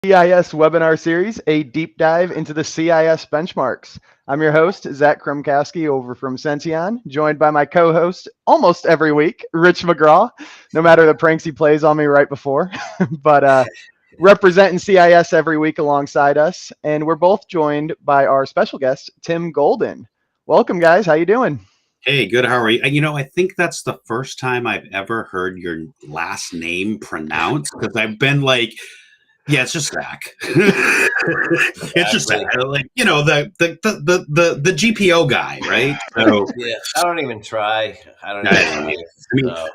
CIS webinar series, a deep dive into the CIS benchmarks. I'm your host, Zach Krumkowski over from Senteon, joined by my co-host almost every week, Rich McGraw, no matter the pranks he plays on me right before, but representing CIS every week alongside us. And we're both joined by our special guest, Tim Golden. Welcome, guys. How you doing? Hey, good. How are you? I think that's the first time I've ever heard your last name pronounced because I've been like, yeah, it's just Zach. It's just Zach. Like, the GPO guy, right? So yeah, I don't even try.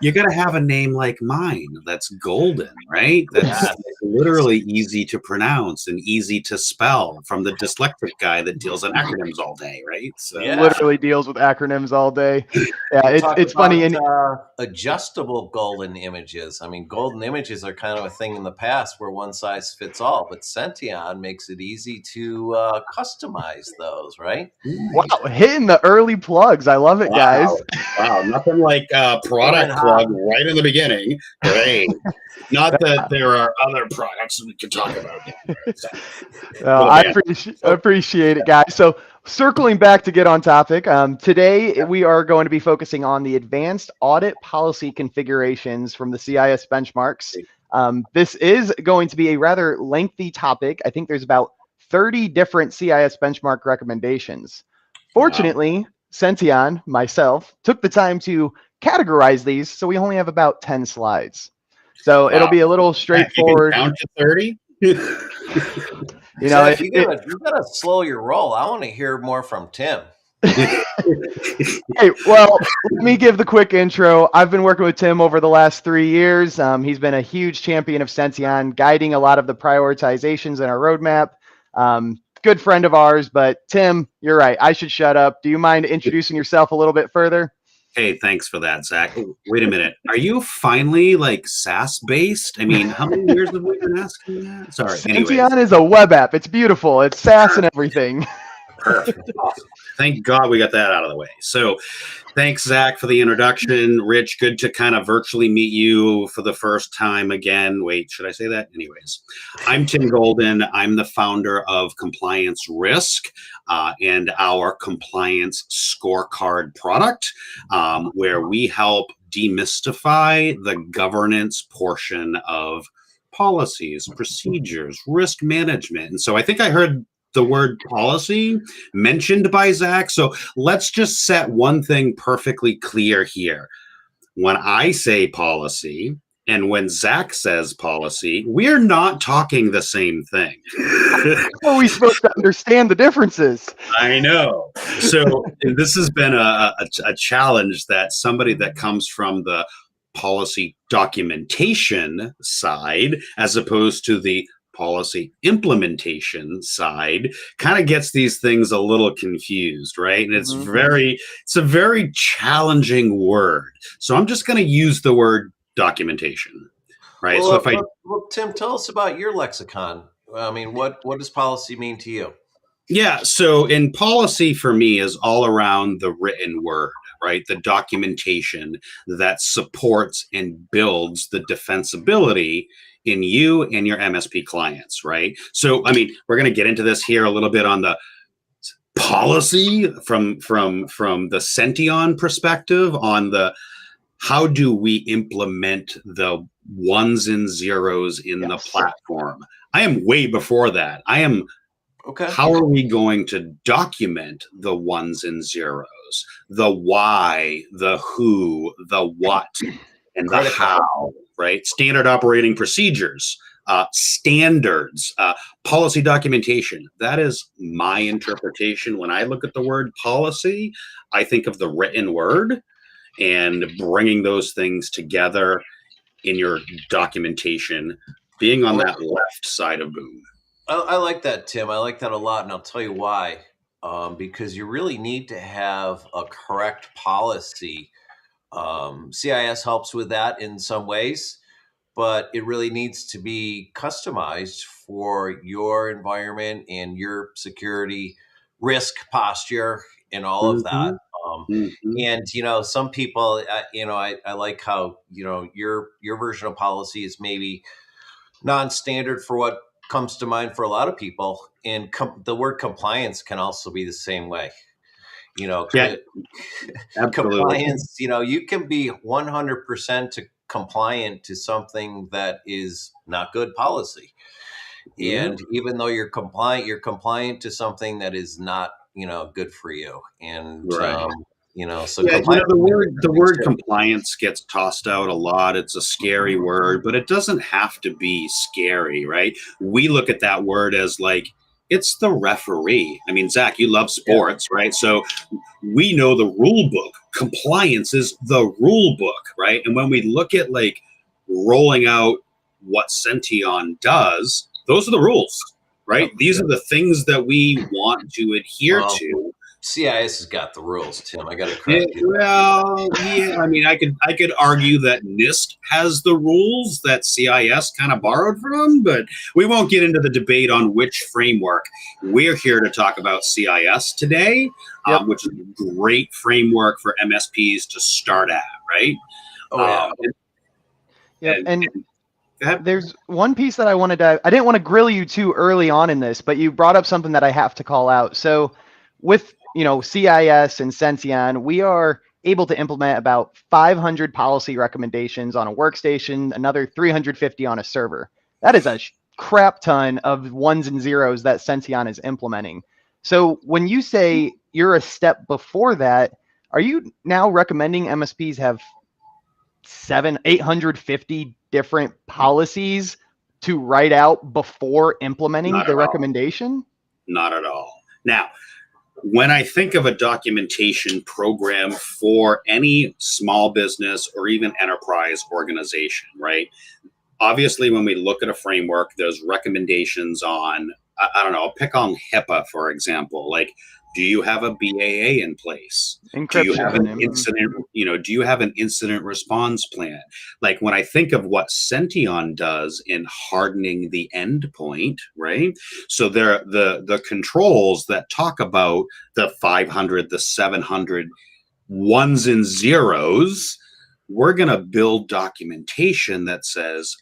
You got to have a name like mine that's golden, right? That's literally easy to pronounce and easy to spell from the dyslexic guy that deals in acronyms all day, right? So literally deals with acronyms all day. Yeah, it's funny. And adjustable golden images. I mean, golden images are kind of a thing in the past where one size fits all, but Senteon makes it easy to customize those, right? Wow, hitting the early plugs. I love it, guys. Wow, nothing like product plug right in the beginning. Great. Not that there are other products we can talk about. I appreciate it, guys. So circling back to get on topic, today we are going to be focusing on the advanced audit policy configurations from the CIS benchmarks. This is going to be a rather lengthy topic. I think there's about 30 different CIS benchmark recommendations. Fortunately, Senteon, myself, took the time to categorize these, so we only have about 10 slides. So it'll be a little straightforward. Down to 30? You gotta slow your roll. I want to hear more from Tim. Hey, well, let me give the quick intro. I've been working with Tim over the last 3 years. He's been a huge champion of Senteon, guiding a lot of the prioritizations in our roadmap. Good friend of ours, but Tim, you're right. I should shut up. Do you mind introducing yourself a little bit further? Hey, thanks for that, Zach. Wait a minute. Are you finally like SaaS based? I mean, how many years have we been asking that? Sorry. Senteon is a web app. It's beautiful. It's SaaS and everything. Perfect. Awesome. Thank God we got that out of the way. So thanks, Zach, for the introduction. Rich, good to kind of virtually meet you for the first time again. Wait, should I say that? Anyways, I'm Tim Golden. I'm the founder of Compliance Risk and our compliance scorecard product, where we help demystify the governance portion of policies, procedures, risk management. And so I think I heard the word policy mentioned by Zach. So let's just set one thing perfectly clear here. When I say policy and when Zach says policy, we're not talking the same thing. How are we supposed to understand the differences? I know. So this has been a challenge that somebody that comes from the policy documentation side, as opposed to the policy implementation side, kind of gets these things a little confused, right? And it's a very challenging word. So I'm just going to use the word documentation, right? Well, so Tim, tell us about your lexicon. I mean, what does policy mean to you? Yeah, so in policy for me is all around the written word, right? The documentation that supports and builds the defensibility in you and your MSP clients, right? So, I mean, we're going to get into this here a little bit on the policy from the Senteon perspective on the how do we implement the ones and zeros in the platform. I am way before that. I am how are we going to document the ones and zeros, the why, the who, the what, and the how, right? Standard operating procedures, standards, policy documentation. That is my interpretation. When I look at the word policy, I think of the written word and bringing those things together in your documentation, being on that left side of boom. I like that, Tim. I like that a lot, and I'll tell you why. Because you really need to have a correct policy. CIS helps with that in some ways, but it really needs to be customized for your environment and your security risk posture and all of that. And, some people, I like how, your version of policy is maybe non-standard for what comes to mind for a lot of people, and the word compliance can also be the same way. Yeah, absolutely. Compliance, you can be 100% compliant to something that is not good policy. And even though you're compliant to something that is not, good for you. And, Right. So Yeah, compliance. the word compliance gets tossed out a lot. It's a scary word, but it doesn't have to be scary, right? We look at that word as like, it's the referee. I mean, Zach, you love sports, right? So we know the rule book. Compliance is the rule book, right? And when we look at like rolling out what Senteon does, those are the rules, right? These are the things that we want to adhere to. CIS has got the rules, Tim. I got to correct you. Well, yeah. I mean, I could argue that NIST has the rules that CIS kind of borrowed from, but we won't get into the debate on which framework. We're here to talk about CIS today, which is a great framework for MSPs to start at, right? Oh yeah. And there's one piece that I didn't want to grill you too early on in this, but you brought up something that I have to call out. So with CIS and Senteon, we are able to implement about 500 policy recommendations on a workstation, another 350 on a server. That is a crap ton of ones and zeros that Senteon is implementing. So when you say you're a step before that, are you now recommending MSPs have 850 different policies to write out before implementing the recommendation? Not at all. Now, when I think of a documentation program for any small business or even enterprise organization, right? Obviously, when we look at a framework, there's recommendations on, I don't know, I'll pick on HIPAA, for example. Like, do you have a BAA in place? Encryption. Do you have an incident, do you have an incident response plan? Like when I think of what Senteon does in hardening the endpoint, right? So there the controls that talk about the 500, the 700 ones and zeros, we're going to build documentation that says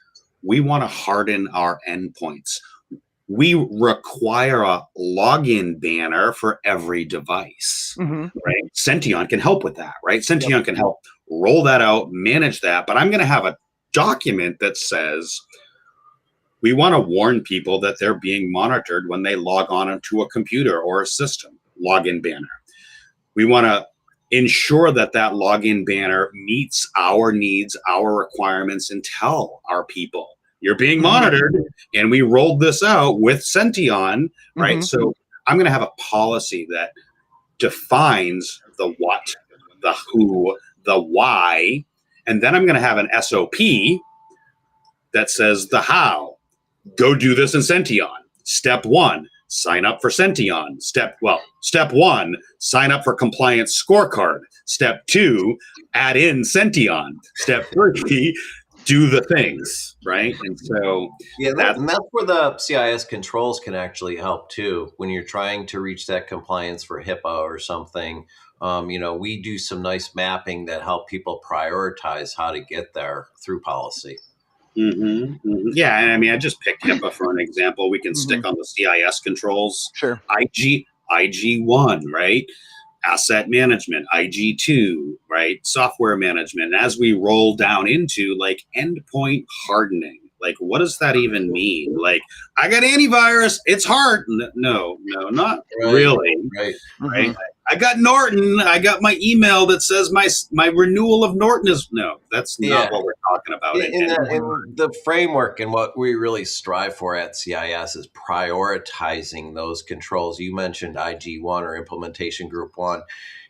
we want to harden our endpoints. We require a login banner for every device, right? Senteon can help with that, right? Senteon can help roll that out, manage that, but I'm going to have a document that says we want to warn people that they're being monitored when they log on into a computer or a system, login banner. We want to ensure that that login banner meets our needs, our requirements, and tell our people you're being monitored, and we rolled this out with Senteon, right? So I'm going to have a policy that defines the what, the who, the why, and then I'm going to have an SOP that says the how. Go do this in Senteon. Step 1, sign up for Senteon. Step 1, sign up for compliance scorecard. Step 2, add in Senteon. Step 3, do the things, right? And so that's where the CIS controls can actually help too. When you're trying to reach that compliance for HIPAA or something, we do some nice mapping that help people prioritize how to get there through policy. Yeah, and I mean, I just picked HIPAA for an example. We can stick on the CIS controls. Sure. IG1, right? Asset management, IG2, right? Software management. And as we roll down into like endpoint hardening, like what does that even mean? Like I got antivirus, it's hard. No, not really. Right. I got Norton. I got my email that says my renewal of Norton is that's not what we're talking about. In the framework and what we really strive for at CIS is prioritizing those controls. You mentioned IG1 or implementation group 1.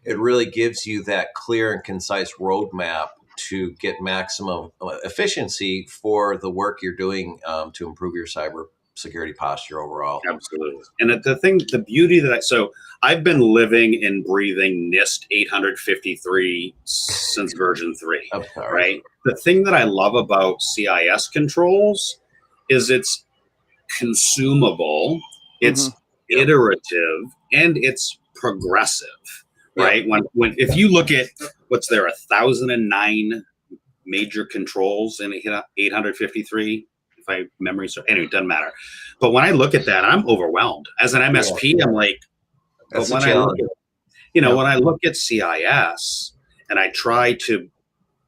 It really gives you that clear and concise roadmap to get maximum efficiency for the work you're doing to improve your cybersecurity posture overall. Absolutely. And the beauty that I've been living and breathing NIST 853 since version 3, right? The thing that I love about CIS controls is it's consumable, it's iterative, and it's progressive, right? When if you look at 1,009 major controls in 853, if I memory so anyway, it doesn't matter. But when I look at that, I'm overwhelmed. As an MSP, I'm like, That's but a when I look challenge. at, when I look at CIS and I try to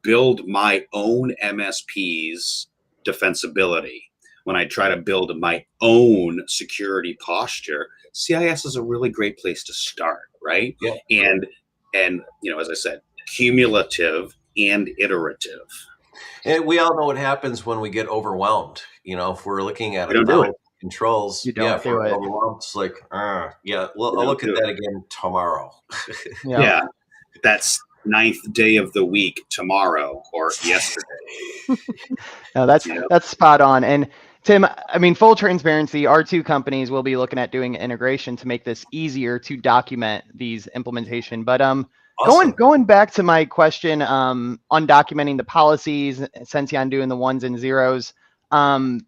build my own MSP's defensibility, when I try to build my own security posture, CIS is a really great place to start, right? Yeah. And as I said, cumulative and iterative. And we all know what happens when we get overwhelmed. If we're looking at We don't do it. controls, You don't if do we're it. overwhelmed, it's like, well, You I'll don't look at do that again tomorrow. Yeah. That's 9th day of the week tomorrow or yesterday. No, that's spot on. And Tim, I mean, full transparency, our two companies will be looking at doing integration to make this easier to document these implementation. But Awesome. going back to my question on documenting the policies, Senteon doing the ones and zeros, and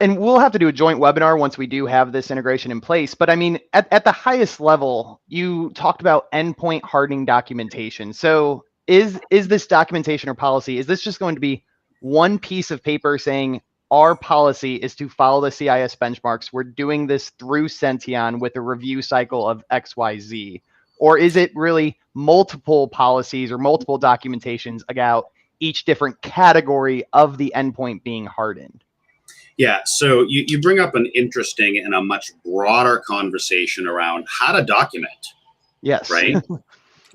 we'll have to do a joint webinar once we do have this integration in place. But I mean, at the highest level, you talked about endpoint hardening documentation. So is this documentation or policy, is this just going to be one piece of paper saying our policy is to follow the CIS benchmarks? We're doing this through Senteon with a review cycle of XYZ. Or is it really multiple policies or multiple documentations about each different category of the endpoint being hardened? Yeah, so you bring up an interesting and a much broader conversation around how to document. Yes. Right.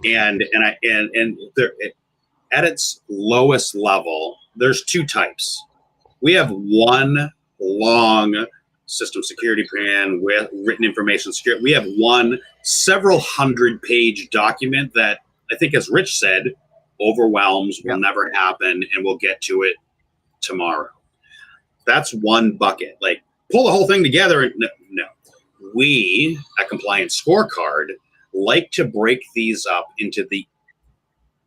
and there, at its lowest level, there's two types. We have one long system security plan with written information security. We have one several hundred-page document that I think, as Rich said, overwhelms, will never happen, and we'll get to it tomorrow. That's one bucket. Like, pull the whole thing together. And no. We, at Compliance Scorecard, like to break these up into the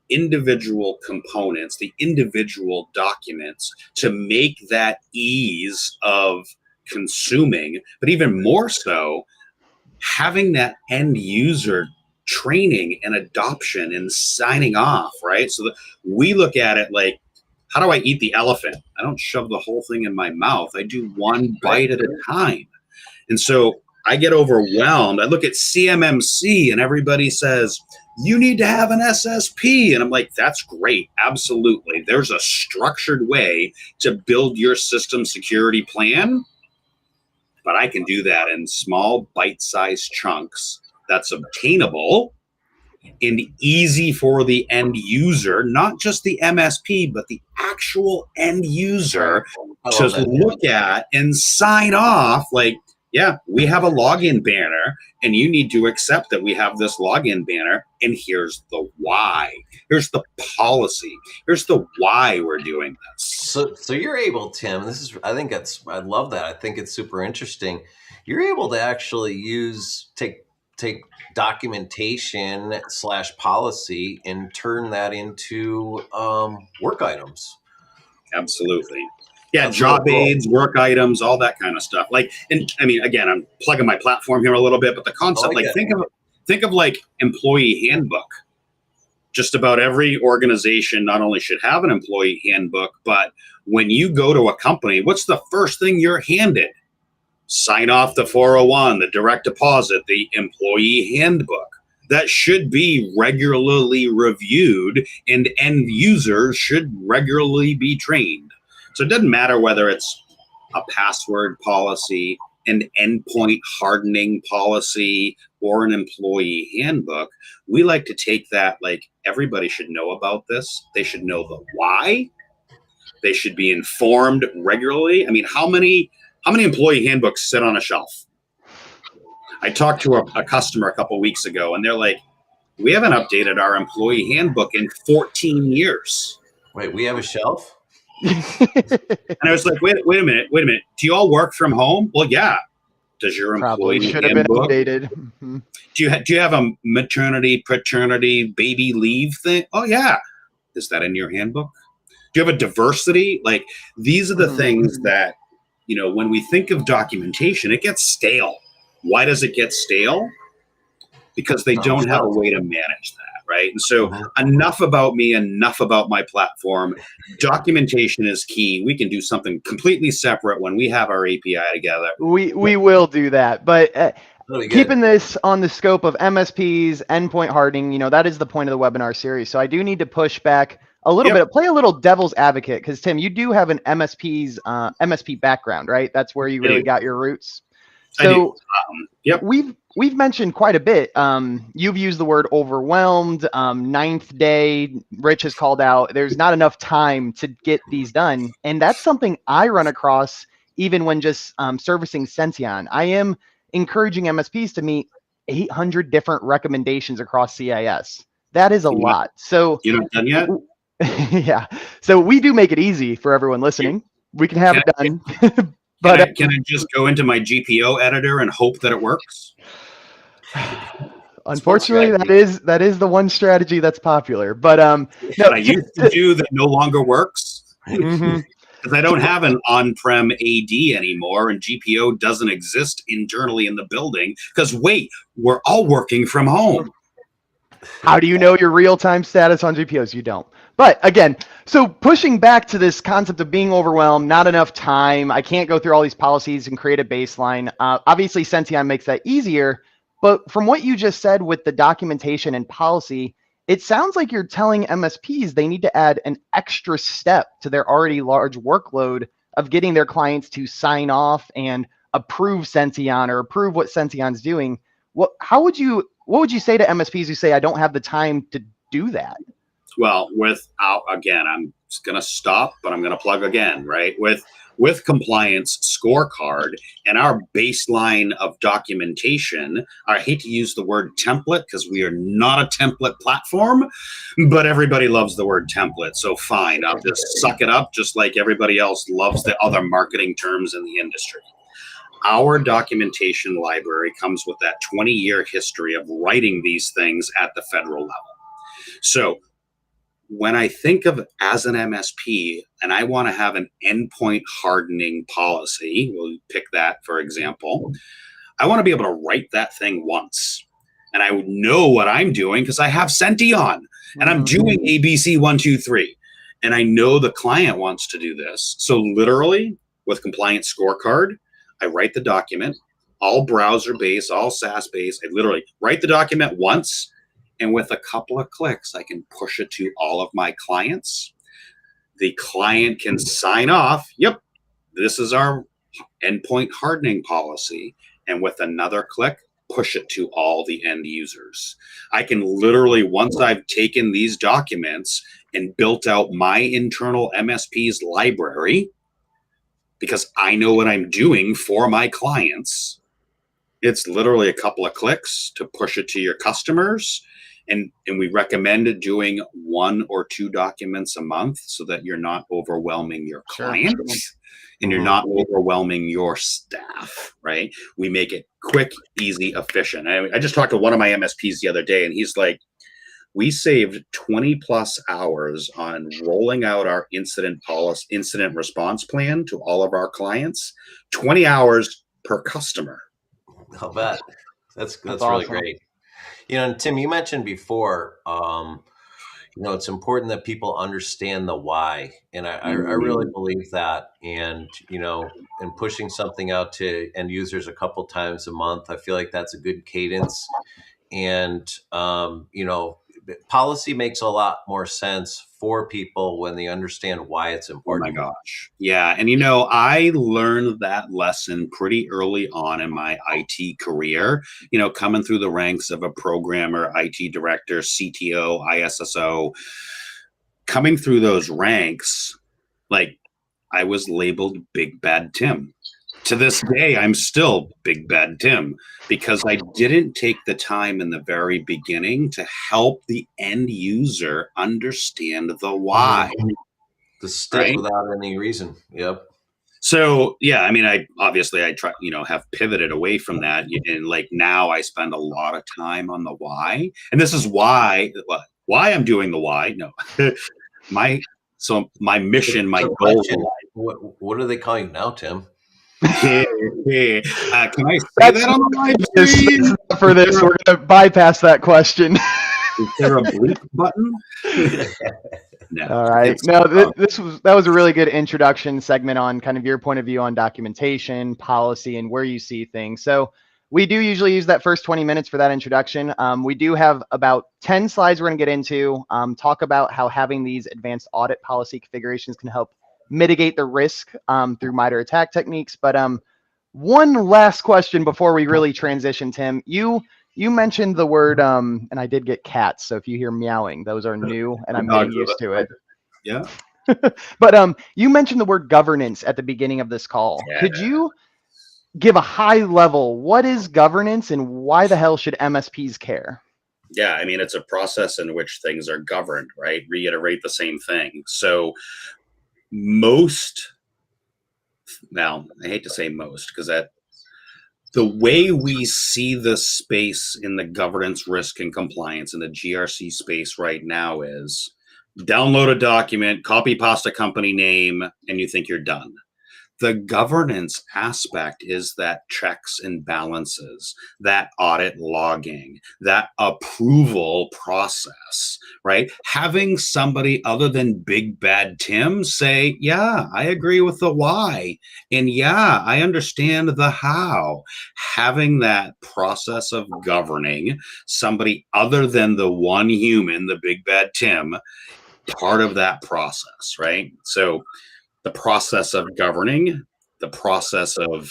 individual components, the individual documents, to make that ease of consuming, but even more so, having that end user training and adoption and signing off, right? So that we look at it like, how do I eat the elephant? I don't shove the whole thing in my mouth. I do one bite at a time. And so I get overwhelmed. I look at CMMC and everybody says, you need to have an SSP. And I'm like, that's great. Absolutely. There's a structured way to build your system security plan, but I can do that in small bite-sized chunks that's obtainable and easy for the end user, not just the MSP, but the actual end user to look at and sign off like, yeah, we have a login banner and you need to accept that we have this login banner. And here's the why. Here's the policy. Here's the why we're doing this. So you're able, Tim, I love that. I think it's super interesting. You're able to actually take documentation / policy and turn that into work items. Absolutely. Yeah, job aids, work items, all that kind of stuff. Like, and I mean, again, I'm plugging my platform here a little bit, but the concept, think of like employee handbook. Just about every organization not only should have an employee handbook, but when you go to a company, what's the first thing you're handed? Sign off the 401, the direct deposit, the employee handbook. That should be regularly reviewed, and end users should regularly be trained. So it doesn't matter whether it's a password policy, an endpoint hardening policy, or an employee handbook. We like to take that, like, everybody should know about this. They should know the why. They should be informed regularly. I mean, how many employee handbooks sit on a shelf? I talked to a customer a couple weeks ago, and they're like, we haven't updated our employee handbook in 14 years. Wait, we have a shelf? And I was like, wait a minute. Do you all work from home? Well, yeah. Does your employee Probably should have been updated. Mm-hmm. Do you have a maternity, paternity, baby leave thing? Oh, yeah. Is that in your handbook? Do you have a diversity? Like, these are the things that, when we think of documentation, it gets stale. Why does it get stale? Because they don't have a way to manage that. right? And so enough about me, enough about my platform. Documentation is key. We can do something completely separate when we have our API together. We will do that, but Really keeping good. this on the scope of MSPs, endpoint hardening, that is the point of the webinar series. So I do need to push back a little bit, play a little devil's advocate, because Tim, you do have an MSP background, right? That's where you really got your roots. So we've mentioned quite a bit. You've used the word overwhelmed. Ninth day, Rich has called out, there's not enough time to get these done. And that's something I run across even when just servicing Senteon. I am encouraging MSPs to meet 800 different recommendations across CIS. That is a lot. So you're not done yet? yeah. So we do make it easy for everyone listening. We can have it done. But can I just go into my GPO editor and hope that it works? Unfortunately, that is the one strategy that's popular. But no, I used to do that no longer works. Because I don't have an on-prem AD anymore, and GPO doesn't exist internally in the building. Because wait, we're all working from home. How do you know your real-time status on GPOs? You don't. But again, so pushing back to this concept of being overwhelmed, not enough time, I can't go through all these policies and create a baseline. Obviously, Senteon makes that easier. But from what you just said with the documentation and policy, it sounds like you're telling MSPs they need to add an extra step to their already large workload of getting their clients to sign off and approve Senteon or approve what Senteon's doing. What would you say to MSPs who say, I don't have the time to do that? Well, again, I'm just going to stop, but I'm going to plug again, right? With compliance scorecard and our baseline of documentation, I hate to use the word template because we are not a template platform, but everybody loves the word template. So fine, I'll just suck it up just like everybody else loves the other marketing terms in the industry. Our documentation library comes with that 20-year history of writing these things at the federal level. So when I think of as an MSP and I want to have an endpoint hardening policy, we'll pick that for example, I want to be able to write that thing once. And I would know what I'm doing because I have Senteon and I'm doing ABC 1, 2, 3. And I know the client wants to do this. So literally with compliance scorecard, I write the document, all browser-based, all SaaS-based. I literally write the document once. And with a couple of clicks, I can push it to all of my clients. The client can sign off, yep, this is our endpoint hardening policy. And with another click, push it to all the end users. I can literally, once I've taken these documents and built out my internal MSP's library, because I know what I'm doing for my clients, it's literally a couple of clicks to push it to your customers. And we recommend doing 1 or 2 documents a month so that you're not overwhelming your clients and you're not overwhelming your staff, right? We make it quick, easy, efficient. I just talked to one of my MSPs the other day, and he's like, we saved 20 plus hours on rolling out our incident response plan to all of our clients, 20 hours per customer. I'll bet. That's awesome. Really great. And Tim, you mentioned before, it's important that people understand the why. And I really believe that. And, and pushing something out to end users a couple times a month, I feel like that's a good cadence. And, policy makes a lot more sense for people when they understand why it's important. Oh my gosh. Yeah. And I learned that lesson pretty early on in my IT career, coming through the ranks of a programmer, IT director, CTO, ISSO, coming through those ranks, like I was labeled Big Bad Tim. To this day, I'm still Big Bad Tim because I didn't take the time in the very beginning to help the end user understand the why. The stick without any reason. Yep. So, yeah, I mean, I try, have pivoted away from that. And like now I spend a lot of time on the why. And this is why I'm doing the why. No, my mission, my goal. What do they call you now, Tim? Can I say that on the live stream? For this, we're going to bypass that question. Is there a bleep button? No. All right. It's, No, that was a really good introduction segment on kind of your point of view on documentation, policy, and where you see things. So we do usually use that first 20 minutes for that introduction. We do have about 10 slides we're going to get into, talk about how having these advanced audit policy configurations can help mitigate the risk through MITRE attack techniques. But one last question before we really transition, Tim. You mentioned the word, and I did get cats. So if you hear meowing, those are new, and I'm getting used to it. yeah. But you mentioned the word governance at the beginning of this call. Yeah. Could you give a high level? What is governance, and why the hell should MSPs care? Yeah, I mean, it's a process in which things are governed, right? Reiterate the same thing. So now I hate to say most, because that the way we see the space in the governance, risk, and compliance in the GRC space right now is download a document, copy pasta company name, and you think you're done. The governance aspect is that checks and balances, that audit logging, that approval process, right? Having somebody other than Big Bad Tim say, yeah, I agree with the why. And yeah, I understand the how. Having that process of governing somebody other than the one human, the Big Bad Tim, part of that process, right? So the process of governing, the process of,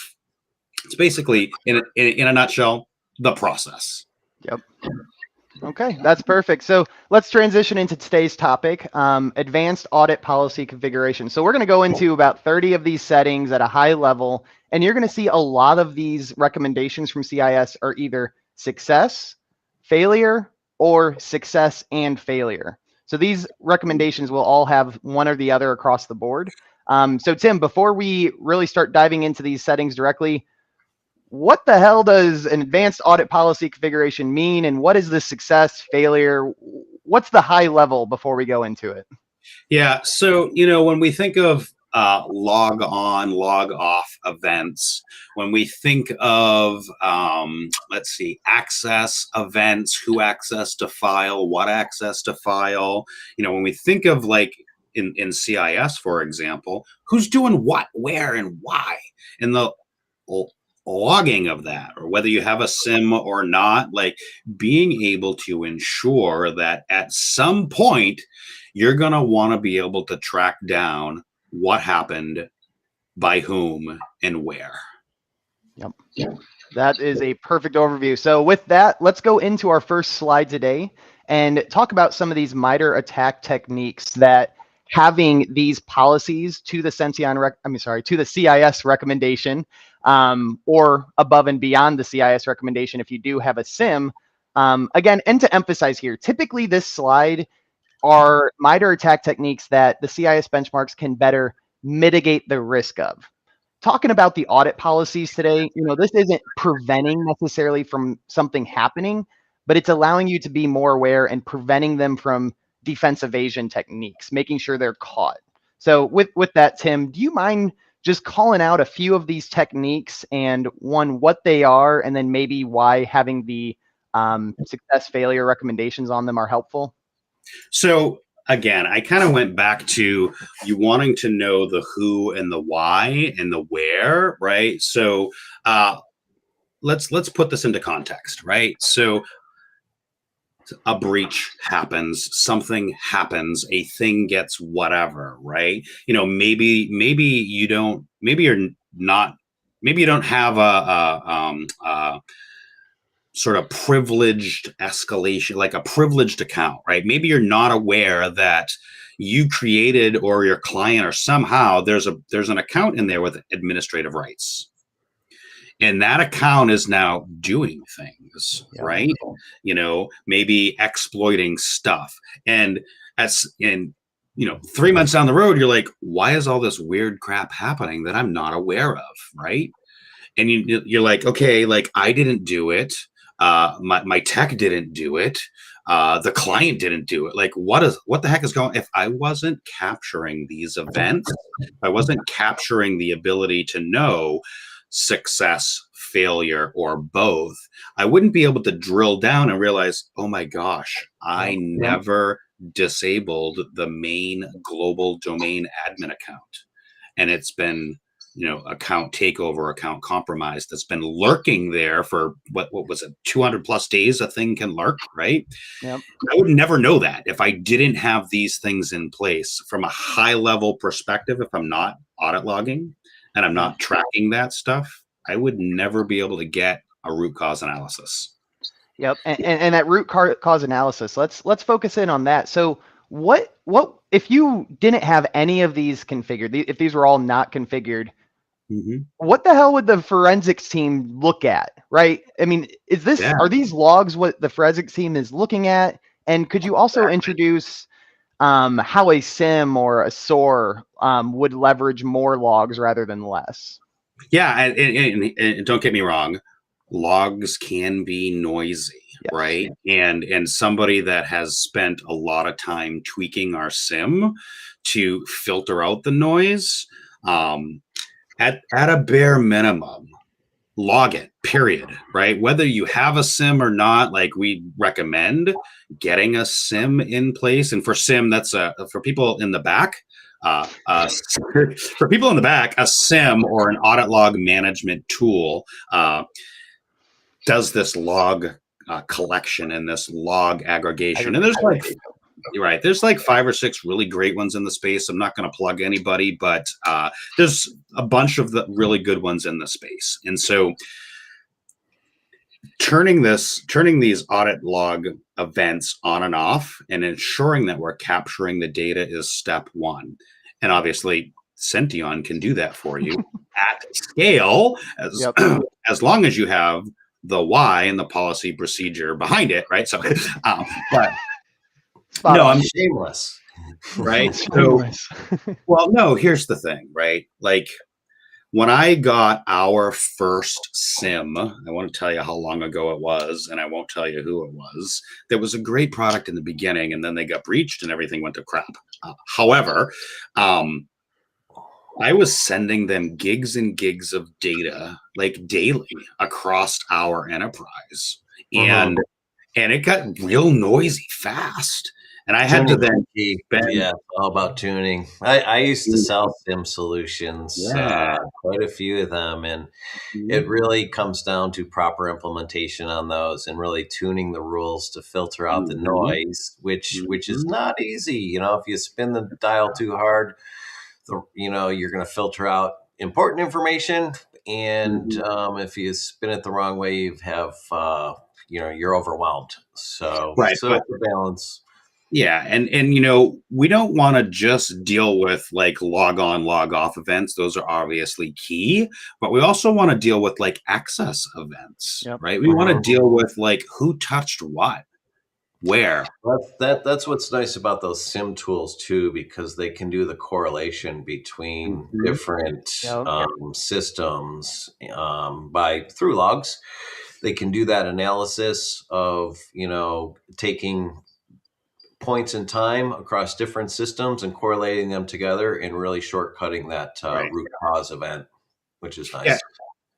it's basically, in a nutshell, the process. Yep. Okay, that's perfect. So let's transition into today's topic, advanced audit policy configuration. So we're going to go into about 30 of these settings at a high level, and you're going to see a lot of these recommendations from CIS are either success, failure, or success and failure. So these recommendations will all have one or the other across the board. So Tim, before we really start diving into these settings directly, what the hell does an advanced audit policy configuration mean? And what is the success, failure? What's the high level before we go into it? Yeah, so, when we think of log on, log off events, when we think of, access events, who access to file, what access to file, when we think of like in CIS, for example, who's doing what, where, and why, and the logging of that, or whether you have a SIM or not, like being able to ensure that at some point you're going to want to be able to track down what happened, by whom, and where. Yep. That is a perfect overview. So with that, let's go into our first slide today and talk about some of these MITRE attack techniques that having these policies to the to the CIS recommendation, or above and beyond the CIS recommendation if you do have a SIM. Again, and to emphasize here, typically this slide are MITRE attack techniques that the CIS benchmarks can better mitigate the risk of. Talking about the audit policies today, this isn't preventing necessarily from something happening, but it's allowing you to be more aware and preventing them from defense evasion techniques, making sure they're caught. So with that, Tim, do you mind just calling out a few of these techniques and what they are, and then maybe why having the success failure recommendations on them are helpful? So again, I kind of went back to you wanting to know the who and the why and the where, right? So let's put this into context, right? So a breach happens, something happens, a thing gets whatever, right? Maybe you don't have a sort of privileged escalation, like a privileged account, right? Maybe you're not aware that you created, or your client, or somehow there's an account in there with administrative rights. And that account is now doing things, right? Maybe exploiting stuff. And 3 months down the road, you're like, why is all this weird crap happening that I'm not aware of, right? And you're like, okay, like I didn't do it. My tech didn't do it. The client didn't do it. Like, what the heck is going on? If I wasn't capturing these events, if I wasn't capturing the ability to know success, failure or both, I wouldn't be able to drill down and realize, oh my gosh, I never disabled the main global domain admin account. And it's been, account takeover, account compromise that's been lurking there for what was it, 200 plus days a thing can lurk, right? Yep. I would never know that if I didn't have these things in place from a high level perspective. If I'm not audit logging and I'm not tracking that stuff, I would never be able to get a root cause analysis. Yep. And that root cause analysis, let's focus in on that. So what if you didn't have any of these configured, if these were all not configured, what the hell would the forensics team look at, right? I mean, are these logs what the forensics team is looking at? And could you also introduce how a SIM or a SOAR would leverage more logs rather than less? Yeah, and don't get me wrong, logs can be noisy, right? And somebody that has spent a lot of time tweaking our SIM to filter out the noise, at a bare minimum, log it, period, right? Whether you have a SIM or not, like we recommend getting a SIM in place. And for SIM, that's for people in the back, for people in the back, a SIM or an audit log management tool does this log collection and this log aggregation. And there's there's like 5 or 6 really great ones in the space. I'm not going to plug anybody, but there's a bunch of the really good ones in the space. And so turning these audit log events on and off and ensuring that we're capturing the data is step one. And obviously Senteon can do that for you at scale as long as you have the why and the policy procedure behind it, right? So, but no, I'm shameless, right? So, well, no, here's the thing, right? Like when I got our first SIM, I want to tell you how long ago it was, and I won't tell you who it was. There was a great product in the beginning, and then they got breached and everything went to crap. However, I was sending them gigs and gigs of data like daily across our enterprise. And it got real noisy fast. And I had to then all about tuning. I used to sell SIM solutions, quite a few of them, and it really comes down to proper implementation on those and really tuning the rules to filter out the noise, which is not easy. If you spin the dial too hard, you're going to filter out important information, and if you spin it the wrong way, you have you're overwhelmed. So it's a balance. Yeah, and we don't want to just deal with like log on, log off events. Those are obviously key, but we also want to deal with like access events, right? We want to deal with like who touched what, where. That's what's nice about those SIM tools too, because they can do the correlation between different systems through logs. They can do that analysis of taking points in time across different systems and correlating them together and really shortcutting that root cause event, which is nice.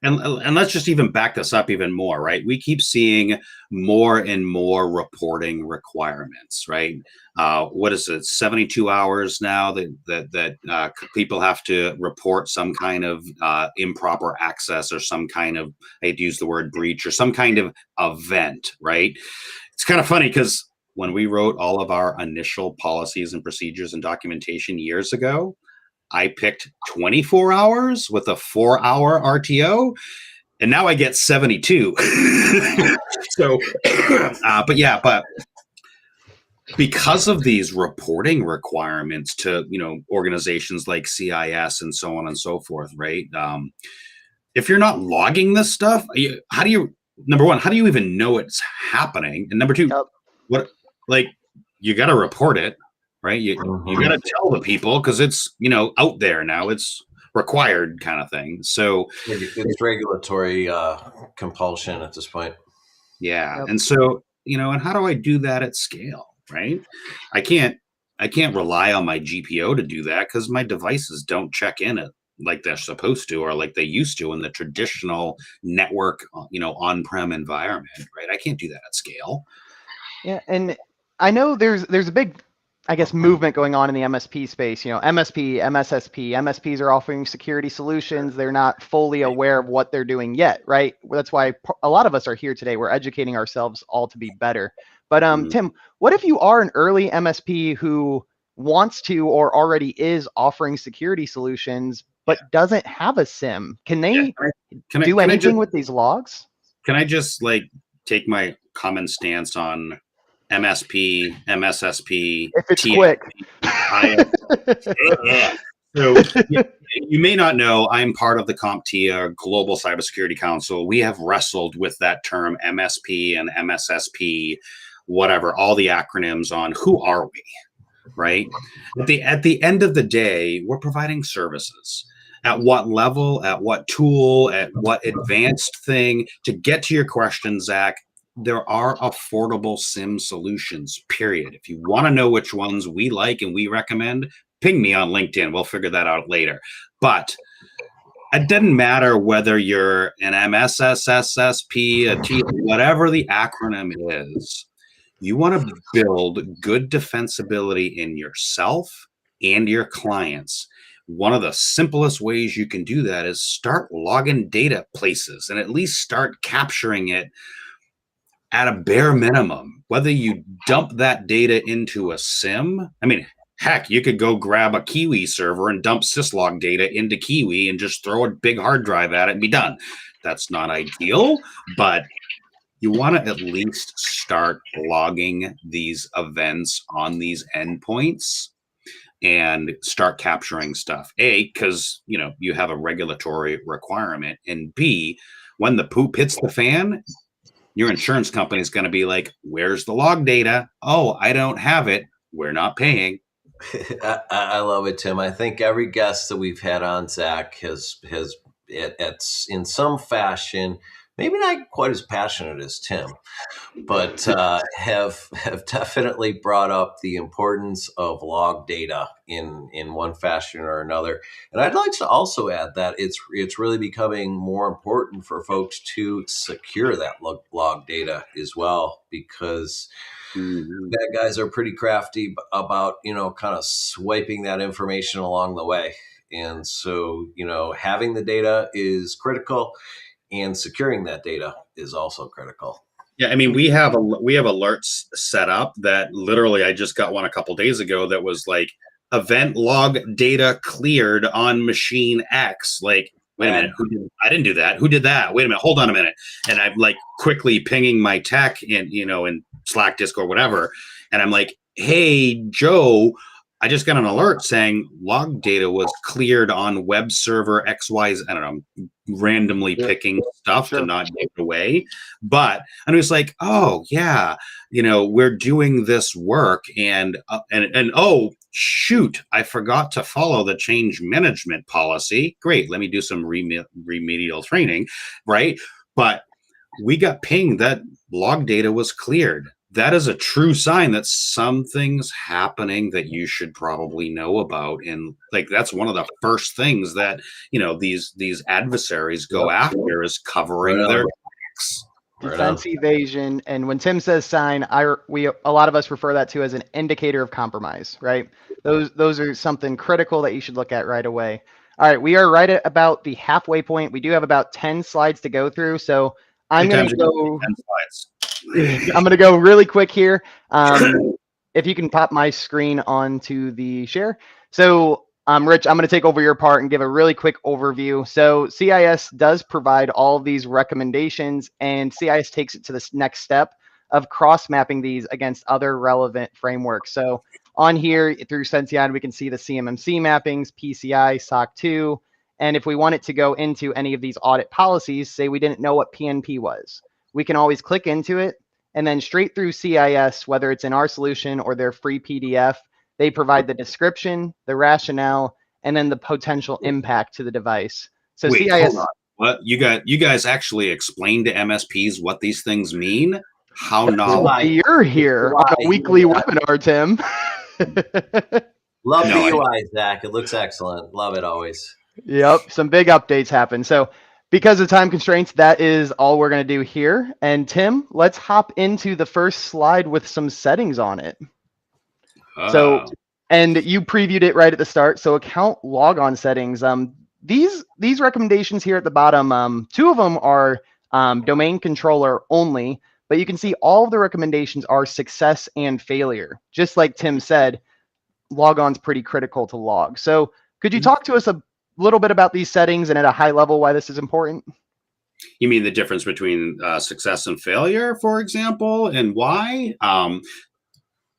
And let's just even back this up even more, right? We keep seeing more and more reporting requirements, right? What is it, 72 hours now that people have to report some kind of improper access or some kind of, I hate to use the word breach, or some kind of event, right? It's kind of funny because when we wrote all of our initial policies and procedures and documentation years ago, I picked 24 hours with a 4-hour RTO, and now I get 72. So, but because of these reporting requirements to, organizations like CIS and so on and so forth, right? If you're not logging this stuff, number one, how do you even know it's happening? And number two, you got to report it, right? You got to tell the people because it's, out there now. It's required kind of thing. So it's regulatory compulsion at this point. Yeah. And so, and how do I do that at scale, right? I can't rely on my GPO to do that because my devices don't check in at like they're supposed to, or like they used to in the traditional network, on-prem environment, right? I can't do that at scale. Yeah, and I know there's a big, I guess, movement going on in the MSP space. MSP, MSSP. MSPs are offering security solutions. They're not fully aware of what they're doing yet, right? That's why a lot of us are here today. We're educating ourselves all to be better. But Tim, what if you are an early MSP who wants to or already is offering security solutions but doesn't have a SIM? Can they do anything with these logs? Can I just take my common stance on MSP, MSSP, If it's TSP, quick. So you may not know, I'm part of the CompTIA Global Cybersecurity Council. We have wrestled with that term MSP and MSSP, whatever, all the acronyms on who are we, right? At the end of the day, we're providing services. At what level, at what tool, at what advanced thing? To get to your question, Zach, there are affordable SIM solutions, period. If you want to know which ones we like and we recommend, ping me on LinkedIn. We'll figure that out later. But it doesn't matter whether you're an MSSSP, a T, whatever the acronym is. You want to build good defensibility in yourself and your clients. One of the simplest ways you can do that is start logging data places and at least start capturing it at a bare minimum. Whether you dump that data into a SIM, I mean, heck, you could go grab a Kiwi server and dump syslog data into Kiwi and just throw a big hard drive at it and be done. That's not ideal, but you want to at least start logging these events on these endpoints and start capturing stuff. A, because you have a regulatory requirement, and B, when the poop hits the fan, your insurance company is going to be like, "Where's the log data? Oh, I don't have it. We're not paying." I love it, Tim. I think every guest that we've had on, Zach, has in some fashion, maybe not quite as passionate as Tim, but have definitely brought up the importance of log data in one fashion or another. And I'd like to also add that it's really becoming more important for folks to secure that log data as well, because bad guys are pretty crafty about kind of swiping that information along the way. And so having the data is critical, and securing that data is also critical. Yeah, I mean, we have alerts set up that literally I just got one a couple days ago that was like, event log data cleared on machine X. Like, wait a minute, I didn't do that. Who did that? Wait a minute, hold on a minute. And I'm like quickly pinging my tech in Slack, Discord, whatever. And I'm like, hey, Joe, I just got an alert saying log data was cleared on web server XYZ. I don't know, I'm randomly picking stuff to not give it away. But and it was like, oh yeah, we're doing this work, and oh shoot, I forgot to follow the change management policy. Great, let me do some remedial training, right? But we got pinged that log data was cleared. That is a true sign that something's happening that you should probably know about. And that's one of the first things that, these adversaries go after, is covering their tracks. Defense evasion. And when Tim says sign, a lot of us refer that to as an indicator of compromise, right? Those are something critical that you should look at right away. All right, we are right at about the halfway point. We do have about 10 slides to go through. So I'm going to go 10 slides. I'm going to go really quick here. If you can pop my screen onto the share. So, Rich, I'm going to take over your part and give a really quick overview. So CIS does provide all of these recommendations, and CIS takes it to this next step of cross-mapping these against other relevant frameworks. So on here through Senteon, we can see the CMMC mappings, PCI, SOC 2. And if we wanted to go into any of these audit policies, say we didn't know what PNP was, we can always click into it, and then straight through CIS, whether it's in our solution or their free PDF, they provide the description, the rationale, and then the potential impact to the device. So wait, CIS. Hold on. What you guys actually explain to MSPs what these things mean? How not? You're here on a weekly webinar, Tim. Love the UI, Zach. It looks excellent. Love it always. Yep, some big updates happen. So because of time constraints, that is all we're going to do here. And Tim, let's hop into the first slide with some settings on it. So, and you previewed it right at the start. So account logon settings. These recommendations here at the bottom, two of them are domain controller only, but you can see all of the recommendations are success and failure. Just like Tim said, logon's pretty critical to log. So could you talk to us a little bit about these settings and at a high level why this is important? You mean the difference between success and failure, for example, and why?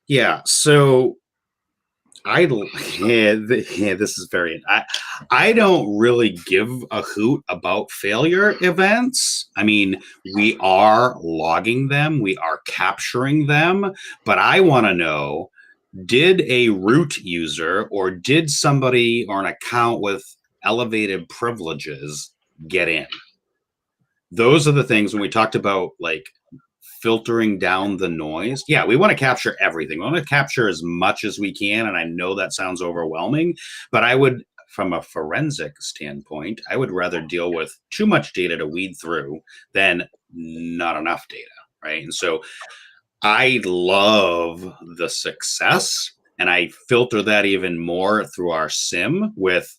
Yeah. So this is very. I don't really give a hoot about failure events. I mean, we are logging them, we are capturing them, but I want to know, did a root user or did somebody or an account with elevated privileges get in? Those are the things when we talked about like filtering down the noise. Yeah, we want to capture everything. We want to capture as much as we can. And I know that sounds overwhelming, but I would, from a forensic standpoint, I would rather deal with too much data to weed through than not enough data, right? And so I love the success, and I filter that even more through our SIM with,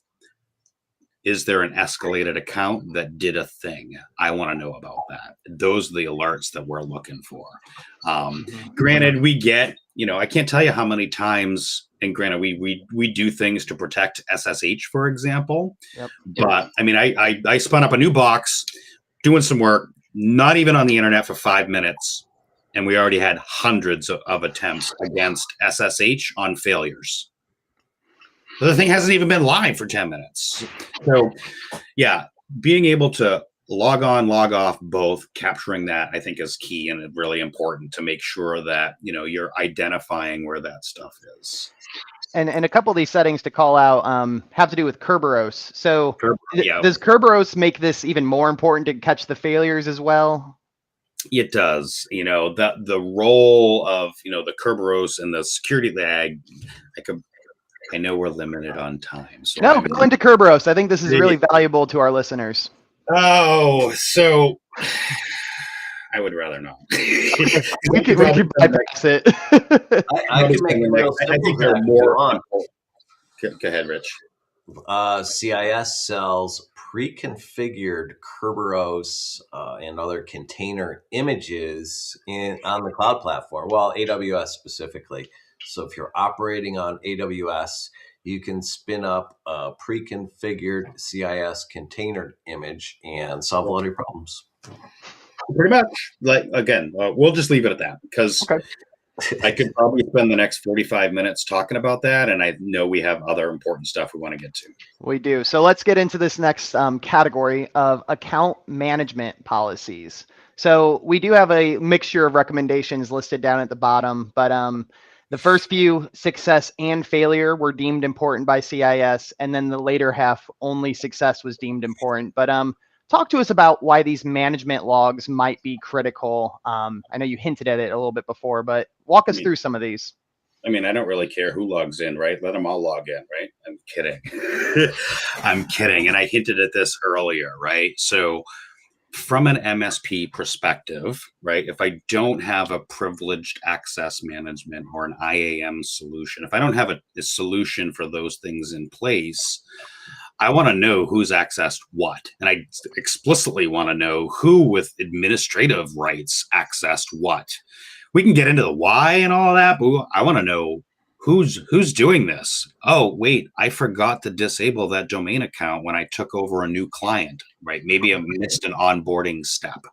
is there an escalated account that did a thing? I want to know about that. Those are the alerts that we're looking for. Granted, we get, I can't tell you how many times, and granted, we do things to protect SSH, for example. Yep. But I mean, I spun up a new box, doing some work, not even on the internet for 5 minutes, and we already had hundreds of attempts against SSH on failures. The thing hasn't even been live for 10 minutes. So, yeah, being able to log on, log off, both capturing that, I think is key and really important to make sure that, you're identifying where that stuff is. And a couple of these settings to call out have to do with Kerberos. So does Kerberos make this even more important to catch the failures as well? It does. The role of, the Kerberos and the security lag, I know we're limited on time. So no, go into Kerberos. I think this is really valuable to our listeners. Oh, so I would rather not. we could bypass it. I can make it real simple. I think there are more on. Go ahead, Rich. CIS sells pre-configured Kerberos and other container images on the cloud platform. Well, AWS specifically. So if you're operating on AWS, you can spin up a pre-configured CIS container image and solve all your problems. Pretty much. Like, again, we'll just leave it at that because I could probably spend the next 45 minutes talking about that. And I know we have other important stuff we want to get to. We do. So let's get into this next category of account management policies. So we do have a mixture of recommendations listed down at the bottom, but the first few, success and failure, were deemed important by CIS, and then the later half, only success was deemed important. But talk to us about why these management logs might be critical. I know you hinted at it a little bit before, but walk us through some of these. I mean, I don't really care who logs in, right? Let them all log in, right? I'm kidding. I'm kidding. And I hinted at this earlier, right? So from an MSP perspective, right, if I don't have a privileged access management or an IAM solution, if I don't have a solution for those things in place, I want to know who's accessed what. And I explicitly want to know who with administrative rights accessed what. We can get into the why and all of that, but I want to know who's doing this. Oh, wait, I forgot to disable that domain account when I took over a new client, right? Maybe I missed an onboarding step.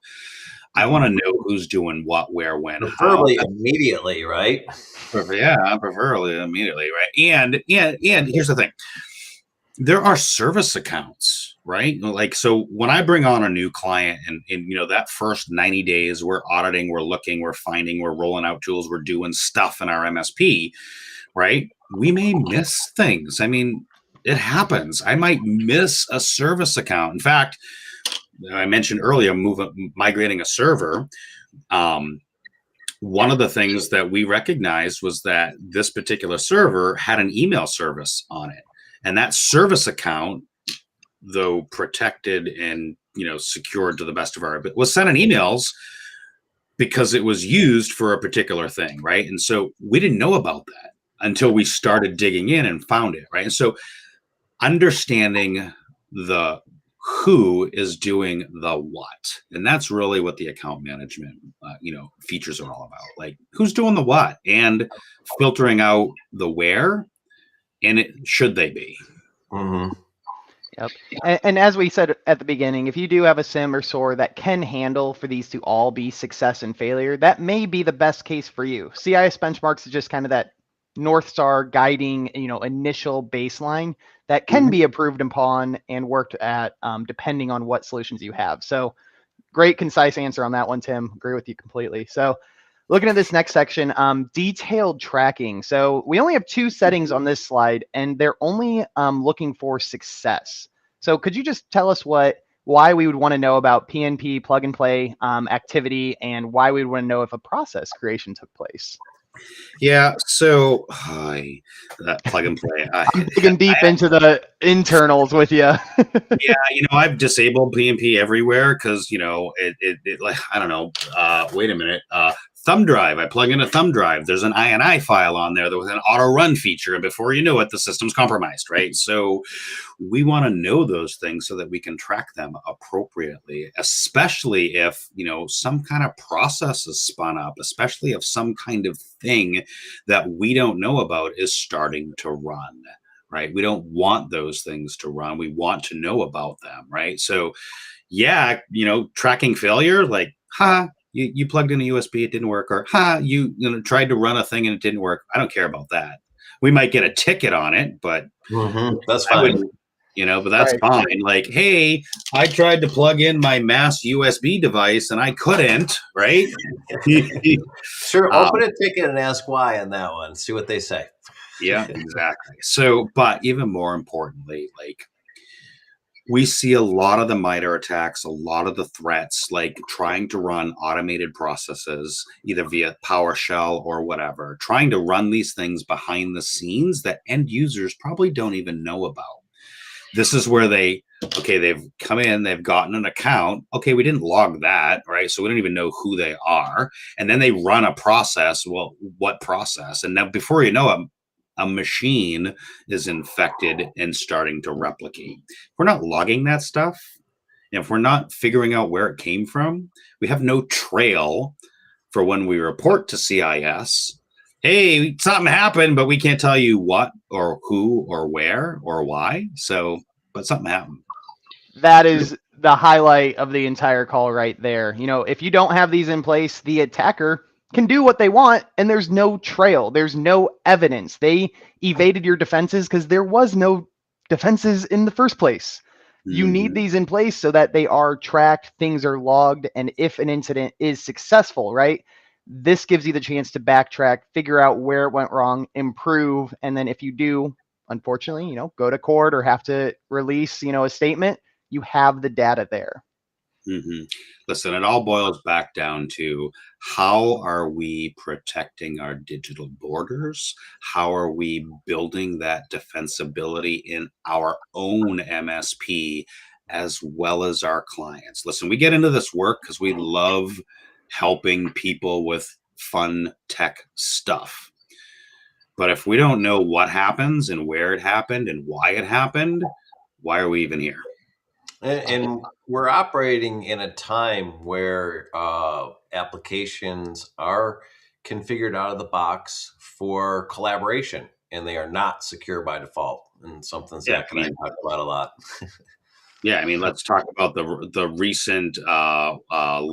I want to know who's doing what, where, when, preferably immediately, right? Yeah, preferably immediately, right? And here's the thing. There are service accounts, right? Like, so when I bring on a new client and that first 90 days, we're auditing, we're looking, we're finding, we're rolling out tools, we're doing stuff in our MSP, right? We may miss things. I mean, it happens. I might miss a service account. In fact, I mentioned earlier, migrating a server. One of the things that we recognized was that this particular server had an email service on it. And that service account though protected and secured to the best of our ability, was sending emails because it was used for a particular thing, right? And so we didn't know about that until we started digging in and found it, right? And so understanding the who is doing the what, and that's really what the account management features are all about. Like, who's doing the what, and filtering out the where, and should they be. Mm-hmm. Yep. And as we said at the beginning, if you do have a SIM or SOAR that can handle for these to all be success and failure, that may be the best case for you. CIS Benchmarks is just kind of that North Star guiding, initial baseline that can be improved upon and worked at depending on what solutions you have. So great, concise answer on that one, Tim. Agree with you completely. So looking at this next section, detailed tracking. So we only have 2 settings on this slide, and they're only looking for success. So could you just tell us why we would want to know about PNP plug and play activity, and why we would want to know if a process creation took place? Yeah, so that plug and play. I'm digging deep into the internals with you. Yeah, I've disabled PNP everywhere because it like, I don't know. Wait a minute. Thumb drive. I plug in a thumb drive. There's an INI file on there that with an auto run feature, and before you know it, the system's compromised, right? So we want to know those things so that we can track them appropriately, especially if some kind of process is spun up, especially if some kind of thing that we don't know about is starting to run. Right? We don't want those things to run. We want to know about them, right? So yeah, tracking failure, like, you plugged in a USB, it didn't work, or you tried to run a thing and it didn't work. I don't care about that. We might get a ticket on it, but that's fine. But that's fine. Like, hey, I tried to plug in my mass USB device and I couldn't, right? Sure, open a ticket and ask why on that one. See what they say. Yeah, exactly. So, but even more importantly, like, we see a lot of the MITRE attacks, a lot of the threats, like trying to run automated processes, either via PowerShell or whatever, trying to run these things behind the scenes that end users probably don't even know about. This is where they've come in, they've gotten an account. Okay, we didn't log that, right? So we don't even know who they are. And then they run a process. Well, what process? And now before you know it, a machine is infected and starting to replicate. If we're not logging that stuff, and if we're not figuring out where it came from, we have no trail for when we report to CIS. Hey, something happened, but we can't tell you what or who or where or why. So, but something happened. That is the highlight of the entire call right there. If you don't have these in place, the attacker can do what they want, and there's no trail. There's no evidence. They evaded your defenses because there was no defenses in the first place. You need these in place so that they are tracked, things are logged, and if an incident is successful, right, this gives you the chance to backtrack, figure out where it went wrong, improve, and then if you do, unfortunately, go to court or have to release, a statement, you have the data there. Listen, it all boils back down to how are we protecting our digital borders? How are we building that defensibility in our own MSP as well as our clients? Listen, we get into this work because we love helping people with fun tech stuff. But if we don't know what happens and where it happened and why it happened, why are we even here? And we're operating in a time where applications are configured out of the box for collaboration, and they are not secure by default. And something Zach and I talk about a lot. Yeah, I mean, let's talk about the recent libwebm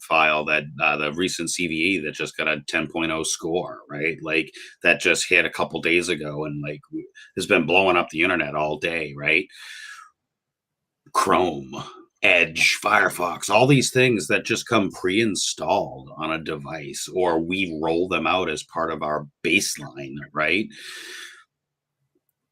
file that the recent CVE that just got a 10.0 score, right? Like that just hit a couple days ago, and like has been blowing up the internet all day, right? Chrome, Edge, Firefox, all these things that just come pre-installed on a device, or we roll them out as part of our baseline, right?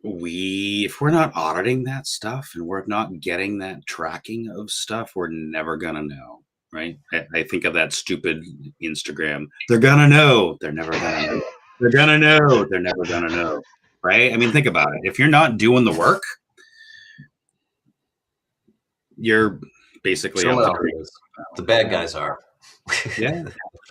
If we're not auditing that stuff and we're not getting that tracking of stuff, we're never gonna know, right? I think of that stupid Instagram. They're gonna know. They're never gonna know. They're gonna know. They're never gonna know, right? I mean, think about it. If you're not doing the work, you're basically Someone out else there. is. The bad Yeah. guys are. Yeah.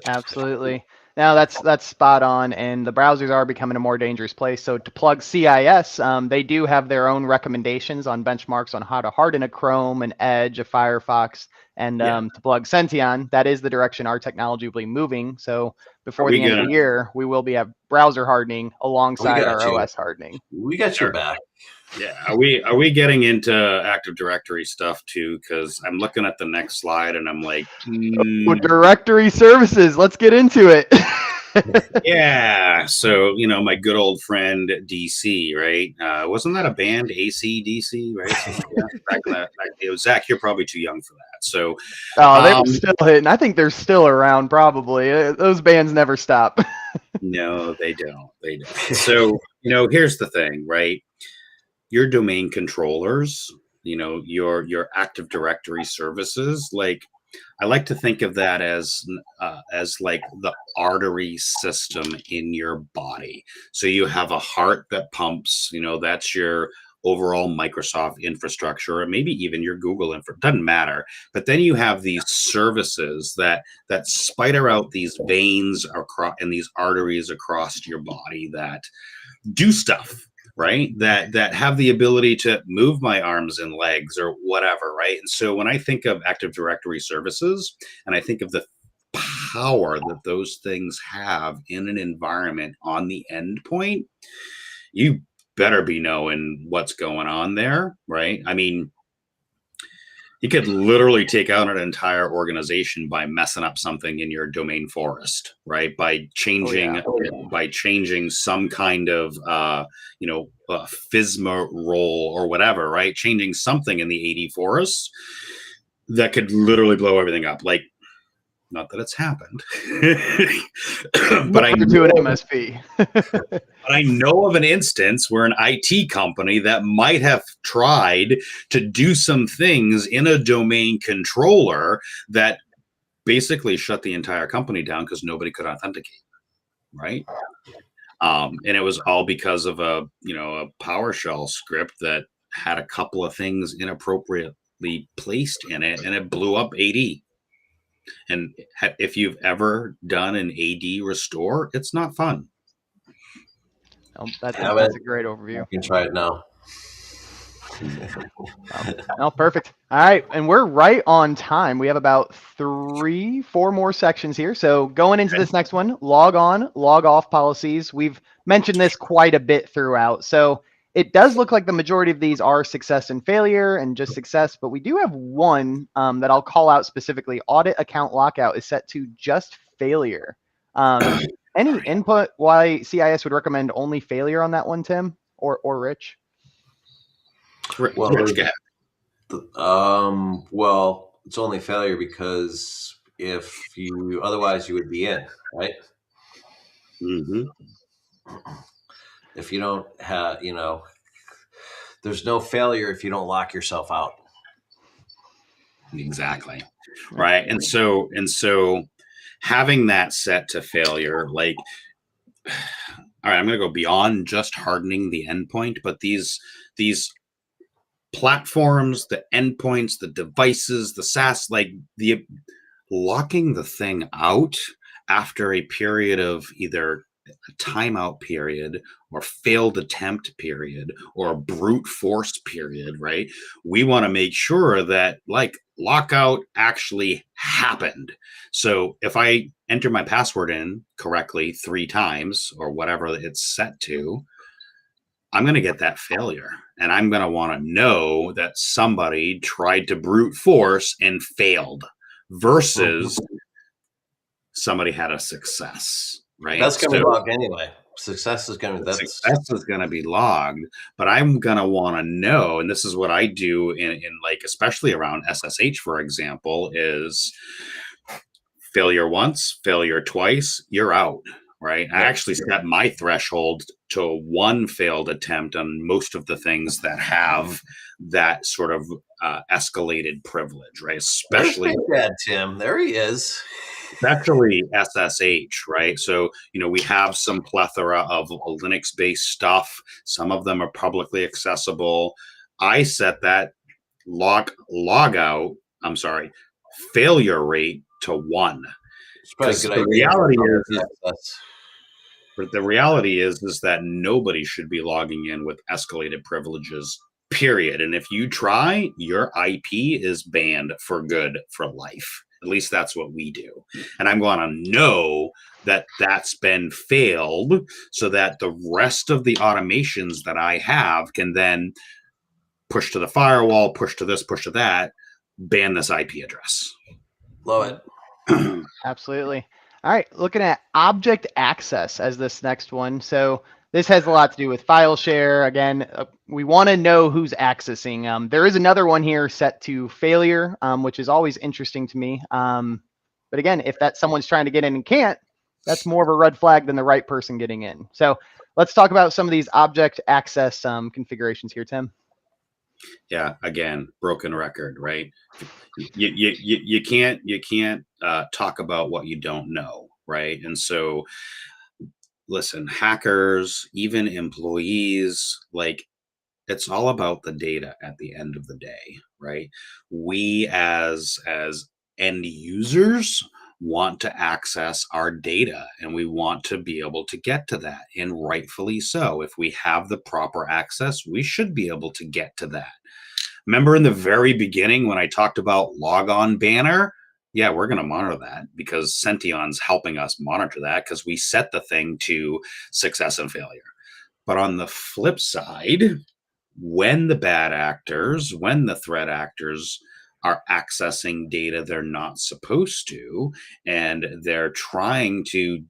Absolutely. Now that's spot on, and the browsers are becoming a more dangerous place. So to plug CIS, they do have their own recommendations on benchmarks on how to harden a Chrome, an Edge, a Firefox, and Yeah. to plug Senteon, that is the direction our technology will be moving. So before we the end of gonna- the year, we will be at browser hardening We alongside got our you. OS hardening. We got your back. Yeah, are we getting into Active Directory stuff too? Because I'm looking at the next slide and I'm like, Oh, directory services. Let's get into it. yeah. So my good old friend DC, right? Wasn't that a band, AC/DC, right? Something like that. Back in that, it was Zach. You're probably too young for that. So, Oh, they were still hitting. I think they're still around. Probably those bands never stop. no, they don't. They don't. So here's the thing, right? Your domain controllers, your Active Directory services, like I like to think of that as like the artery system in your body. So you have a heart that pumps, that's your overall Microsoft infrastructure, or maybe even your Google infra, doesn't matter. But then you have these services that spider out these veins across and these arteries across your body that do stuff, right? That have the ability to move my arms and legs or whatever, right? And so when I think of Active Directory services and I think of the power that those things have in an environment on the endpoint, you better be knowing what's going on there, right? I mean, you could literally take out an entire organization by messing up something in your domain forest, right? By changing some kind of FISMA role or whatever, right? Changing something in the AD forest that could literally blow everything up. Like, not that it's happened, but I to an MSP. But I know of an instance where an IT company that might have tried to do some things in a domain controller that basically shut the entire company down because nobody could authenticate, right? And it was all because of a PowerShell script that had a couple of things inappropriately placed in it, and it blew up AD. And if you've ever done an AD restore, it's not fun. That's a great overview. You can try it now. Oh, perfect. All right, and we're right on time. We have about 4 more sections here. So going into this next one, log on, log off policies. We've mentioned this quite a bit throughout. So it does look like the majority of these are success and failure and just success, but we do have one that I'll call out specifically. Audit account lockout is set to just failure. Any input why CIS would recommend only failure on that one, Tim or Rich? Well, Rich, well, it's only failure because otherwise you would be in, right? Mm-hmm. If you don't have, there's no failure if you don't lock yourself out. Exactly. Right. And so having that set to failure, like, all right, I'm going to go beyond just hardening the endpoint, but these platforms, the endpoints, the devices, the SaaS, like the locking the thing out after a period of either a timeout period or failed attempt period or a brute force period, right? We want to make sure that like lockout actually happened. So if I enter my password in correctly 3 times or whatever it's set to, I'm going to get that failure. And I'm going to want to know that somebody tried to brute force and failed versus somebody had a success, right? That's going to be logged anyway. Success is going to be logged, but I'm going to want to know, and this is what I do in like, especially around SSH, for example, is failure once, failure twice, you're out. Right. I actually set my threshold to 1 failed attempt on most of the things that have that sort of escalated privilege, right? Especially Dad, Tim. There he is. Especially SSH, right? So, we have some plethora of Linux-based stuff. Some of them are publicly accessible. I set that log out, I'm sorry, failure rate to 1. It's probably a Because good the idea for reality public is, access. but the reality is that nobody should be logging in with escalated privileges, period. And if you try, your IP is banned for good for life. At least that's what we do. And I'm going to know that that's been failed so that the rest of the automations that I have can then push to the firewall, push to this, push to that, ban this IP address. Love it. Absolutely. All right, looking at object access as this next one. So this has a lot to do with file share. Again, we want to know who's accessing. There is another one here set to failure, which is always interesting to me. But again, if that someone's trying to get in and can't, that's more of a red flag than the right person getting in. So let's talk about some of these object access configurations here, Tim. Yeah, again, broken record, right? You can't talk about what you don't know, right? And so, listen, hackers, even employees, like, it's all about the data at the end of the day, right? We as end users want to access our data, and we want to be able to get to that, and rightfully so. If we have the proper access, we should be able to get to that. Remember in the very beginning when I talked about logon banner? Yeah, we're going to monitor that because Senteon's helping us monitor that because we set the thing to success and failure. But on the flip side, when the bad actors, when the threat actors are accessing data they're not supposed to, and they're trying to,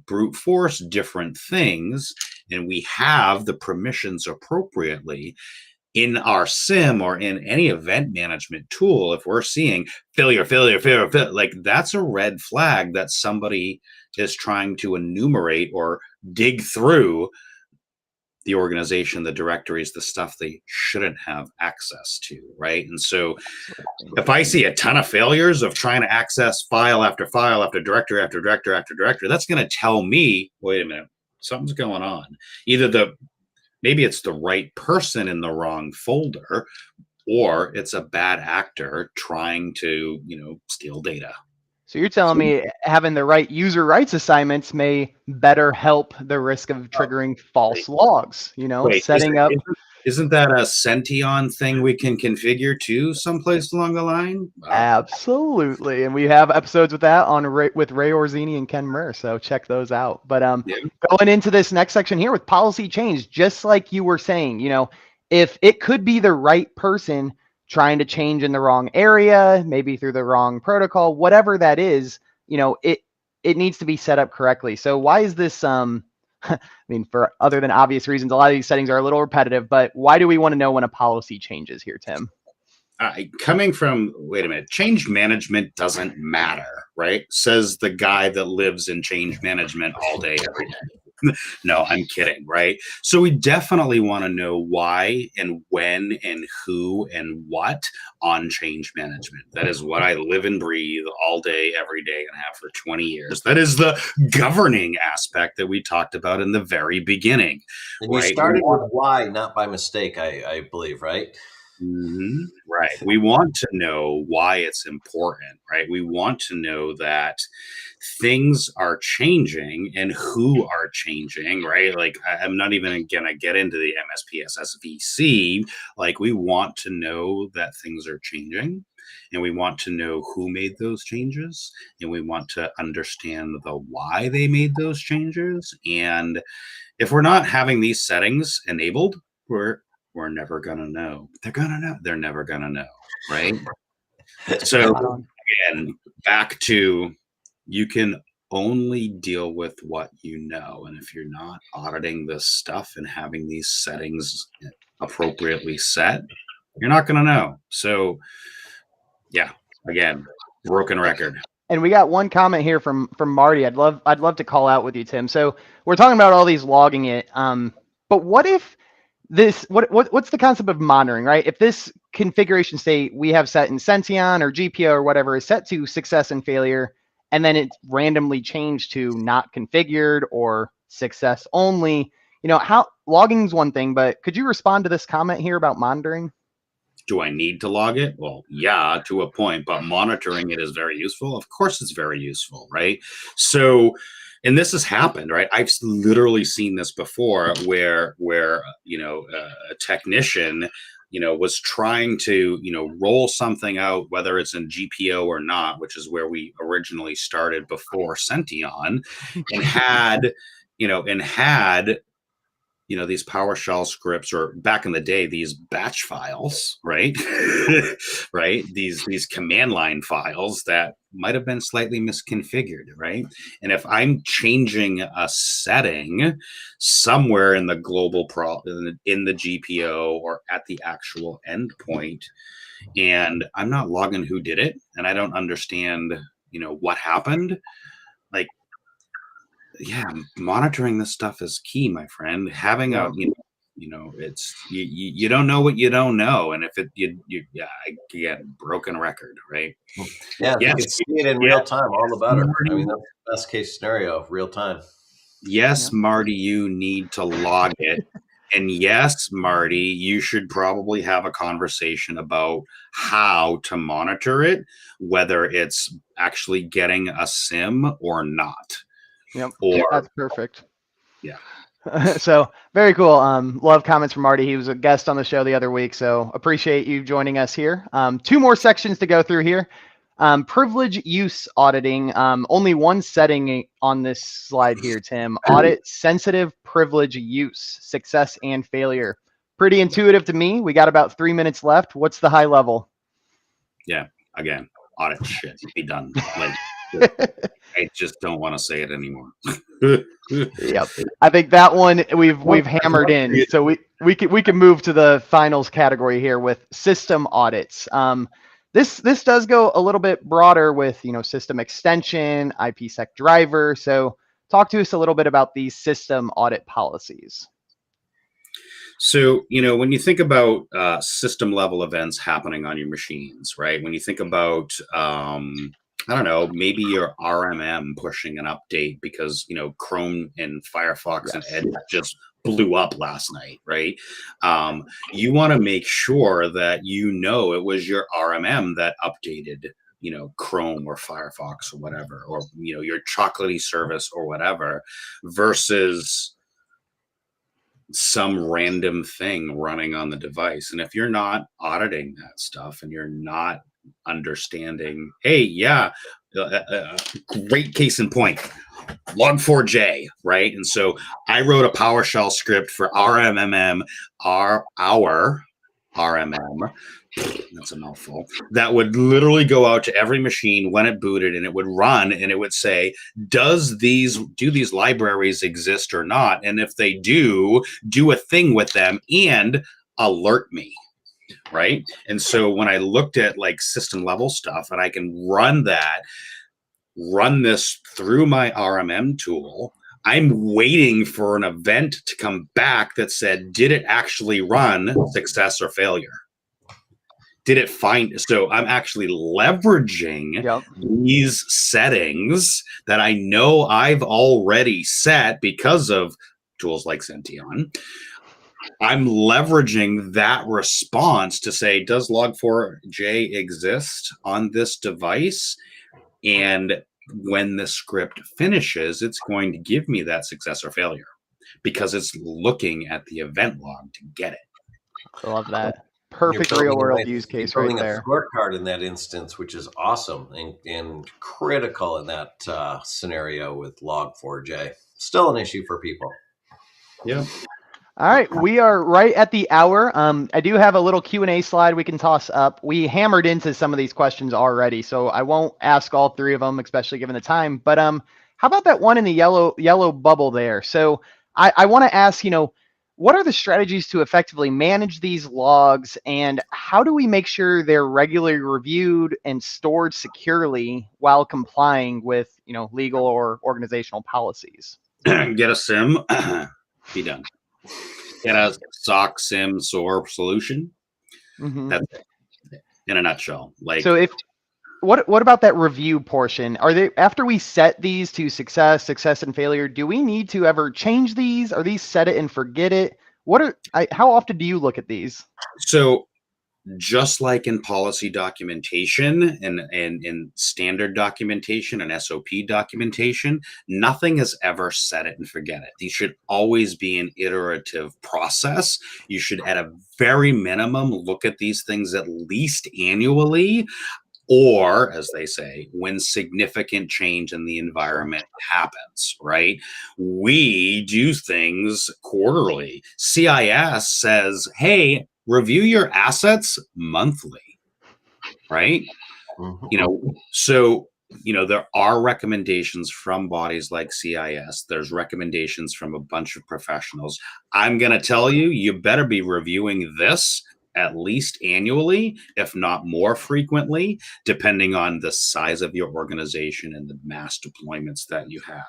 brute force different things, and we have the permissions appropriately in our SIM or in any event management tool, if we're seeing failure, like that's a red flag that somebody is trying to enumerate or dig through the organization, the directories, the stuff they shouldn't have access to, right? And so if I see a ton of failures of trying to access file after file after directory after directory after directory, that's going to tell me, wait a minute, something's going on. Either maybe it's the right person in the wrong folder, or it's a bad actor trying to, steal data. So you're telling me having the right user rights assignments may better help the risk of triggering false logs, setting up. Isn't that a Senteon thing we can configure too someplace along the line? Wow. Absolutely. And we have episodes with that with Ray Orzini and Ken Murr. So check those out. But going into this next section here with policy change, just like you were saying, if it could be the right person trying to change in the wrong area, maybe through the wrong protocol, whatever that is, it needs to be set up correctly. So why is this I mean, for other than obvious reasons, a lot of these settings are a little repetitive, but why do we want to know when a policy changes here, Tim? Coming from, wait a minute, change management doesn't matter, right? Says the guy that lives in change management all day, every day. No, I'm kidding, right? So we definitely want to know why and when and who and what on change management. That is what I live and breathe all day, every day, and have for 20 years. That is the governing aspect that we talked about in the very beginning. And you started with why, not by mistake, I believe, right? Mm-hmm. Right. We want to know why it's important, right? We want to know that things are changing and who are changing, right? Like, I'm not even going to get into the MSPSS VC. Like, we want to know that things are changing, and we want to know who made those changes, and we want to understand the why they made those changes. And if we're not having these settings enabled, we're never going to know. They're going to know. They're never going to know, right? So again, back to, you can only deal with what you know. And if you're not auditing this stuff and having these settings appropriately set, you're not going to know. So yeah, again, broken record. And we got one comment here from Marty. I'd love to call out with you, Tim. So we're talking about all these logging it. But what if what's the concept of monitoring, right? If this configuration state we have set in Senteon or GPO or whatever is set to success and failure, and then it's randomly changed to not configured or success only, how logging is one thing, but could you respond to this comment here about monitoring? Do I need to log it? Well, yeah, to a point, but monitoring it is very useful. Of course, it's very useful, right? So, and this has happened, right? I've literally seen this before, where a technician, was trying to roll something out, whether it's in GPO or not, which is where we originally started before Senteon, and had these PowerShell scripts, or back in the day, these batch files, right? Right? These command line files that might have been slightly misconfigured, right? And if I'm changing a setting somewhere in the global in the GPO or at the actual endpoint, and I'm not logging who did it, and I don't understand, what happened, like, yeah, monitoring this stuff is key, my friend. Having it's you don't know what you don't know, and if again, broken record, right? Yeah, if you Yes, can see it in real time, all the better. I mean, that's the best case scenario, real time. Yes, Marty, you need to log it. And yes, Marty, you should probably have a conversation about how to monitor it, whether it's actually getting a SIM or not. Yep. Or That's perfect. yeah. So very cool. Love comments from Marty. He was a guest on the show the other week, so appreciate you joining us here. Two more sections to go through here. Privilege use auditing. Only one setting on this slide here, Tim. Audit sensitive privilege use, success and failure. Pretty intuitive to me. We got about 3 minutes left. What's the high level? Yeah. Again, audit shit. Be done. Like, I just don't want to say it anymore. Yep. I think that one we've hammered in. So we can move to the finals category here with system audits. This does go a little bit broader with system extension, IPsec driver. So talk to us a little bit about these system audit policies. So, when you think about system level events happening on your machines, right? When you think about, I don't know, maybe your RMM pushing an update because, Chrome and Firefox and Edge just blew up last night, right? You want to make sure that it was your RMM that updated, Chrome or Firefox or whatever, or, your chocolatey service or whatever, versus some random thing running on the device. And if you're not auditing that stuff and you're not understanding, hey, great case in point, log4j, right? And so I wrote a PowerShell script for our RMM, that's a mouthful, that would literally go out to every machine when it booted, and it would run, and it would say, do these libraries exist or not? And if they do a thing with them and alert me, right? And so when I looked at like system level stuff, and I can run this through my RMM tool, I'm waiting for an event to come back that said, did it actually run, success or failure? Did it find? So I'm actually leveraging these settings that I know I've already set because of tools like Senteon. I'm leveraging that response to say, does log4j exist on this device? And when the script finishes, it's going to give me that success or failure because it's looking at the event log to get it. I love that. Perfect real world use case right there. A scorecard in that instance, which is awesome and critical in that scenario with log4j. Still an issue for people. Yeah. All right, we are right at the hour. I do have a little Q&A slide we can toss up. We hammered into some of these questions already, so I won't ask all three of them, especially given the time. But how about that one in the yellow bubble there? So I want to ask, what are the strategies to effectively manage these logs, and how do we make sure they're regularly reviewed and stored securely while complying with, legal or organizational policies? Get a SIM, be done. Get a SOC SIM SOAR solution. That's it, in a nutshell. Like, so what about that review portion? Are they, after we set these to success and failure, do we need to ever change these? Are these set it and forget it? How often do you look at these? So just like in policy documentation and in standard documentation and SOP documentation, nothing is ever set it and forget it. These should always be an iterative process. You should, at a very minimum, look at these things at least annually, or, as they say, when significant change in the environment happens, right? We do things quarterly. CIS says, hey, review your assets monthly, right? So there are recommendations from bodies like CIS. There's recommendations from a bunch of professionals. I'm going to tell you, you better be reviewing this at least annually, if not more frequently, depending on the size of your organization and the mass deployments that you have.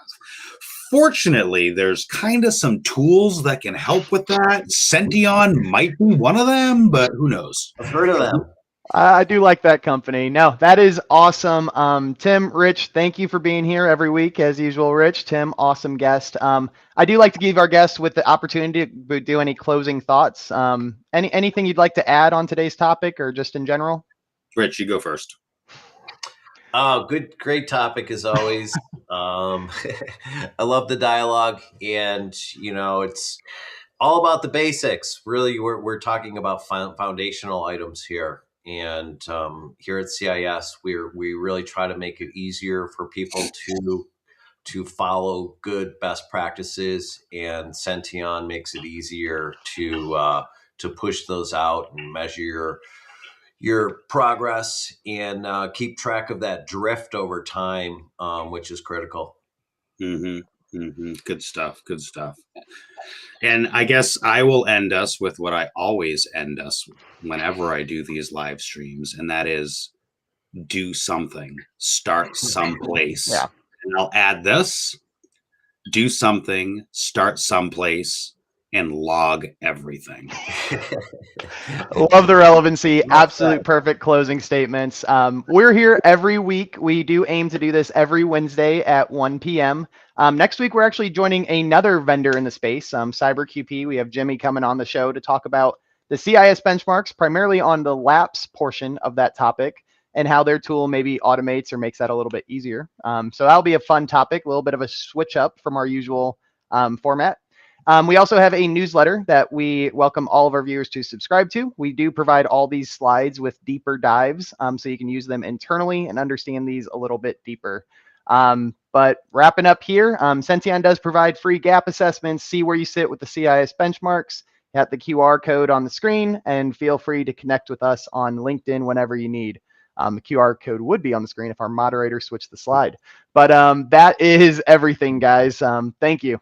Fortunately, there's kind of some tools that can help with that. Senteon might be one of them, but who knows? I've heard of them. I do like that company. No, that is awesome. Tim, Rich, thank you for being here every week as usual. Rich, Tim, awesome guest. I do like to give our guests with the opportunity to do any closing thoughts. Anything you'd like to add on today's topic or just in general? Rich, you go first. Oh, great topic as always. I love the dialogue, and it's all about the basics. Really, we're talking about foundational items here. And here at CIS, we really try to make it easier for people to follow good best practices, and Senteon makes it easier to push those out and measure your progress and keep track of that drift over time, which is critical. Good stuff. Good stuff. And I guess I will end us with what I always end us whenever I do these live streams, and that is do something, start someplace. Yeah. And I'll add this: do something, start someplace, and log everything. Love the relevancy. Absolute perfect closing statements. We're here every week. We do aim to do this every Wednesday at 1 p.m. Next week, we're actually joining another vendor in the space, CyberQP. We have Jimmy coming on the show to talk about the CIS benchmarks, primarily on the lapse portion of that topic and how their tool maybe automates or makes that a little bit easier. So that'll be a fun topic, a little bit of a switch up from our usual format. We also have a newsletter that we welcome all of our viewers to subscribe to. We do provide all these slides with deeper dives, so you can use them internally and understand these a little bit deeper. But wrapping up here, Senteon does provide free gap assessments. See where you sit with the CIS benchmarks. Hit the QR code on the screen, and feel free to connect with us on LinkedIn whenever you need. The QR code would be on the screen if our moderator switched the slide. But that is everything, guys. Thank you.